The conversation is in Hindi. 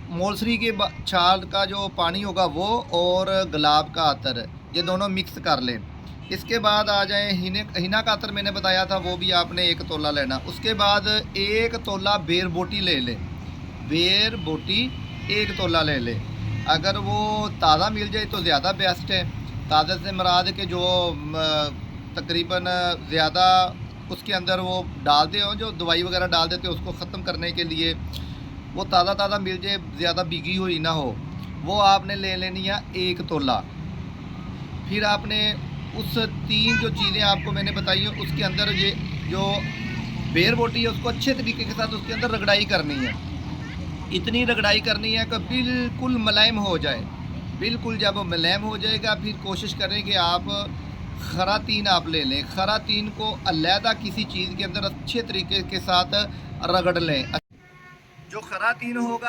मोलसरी के छाल का जो पानी होगा वो, और गुलाब का अतर, ये दोनों मिक्स कर लें। इसके बाद आ जाए हिना का अतर, मैंने बताया था वो भी आपने 1 तोला लेना। उसके बाद 1 तोला बेर बोटी ले लें, बेर बोटी 1 तोला ले लें। अगर वो ताज़ा मिल जाए तो ज़्यादा बेस्ट है। ताज़ा से मुराद के जो तकरीबन ज़्यादा उसके अंदर वो डालते हो, जो दवाई वगैरह डाल देते हो उसको ख़त्म करने के लिए, वो ताज़ा ताज़ा मिल जाए, ज़्यादा भीगी हुई ना हो, वो आपने ले लेनी है 1 तोला। फिर आपने उस 3 जो चीज़ें आपको मैंने बताई हैं उसके अंदर ये जो बेर बोटी है उसको अच्छे तरीके के साथ उसके अंदर रगड़ाई करनी है। इतनी रगड़ाई करनी है कि बिल्कुल मुलायम हो जाए। बिल्कुल जब मुलायम हो जाएगा फिर कोशिश करें कि आप खरातीन आप ले लें। खरातीन को अलहदा किसी चीज़ के अंदर अच्छे तरीके के साथ रगड़ लें। जो खरातीन होगा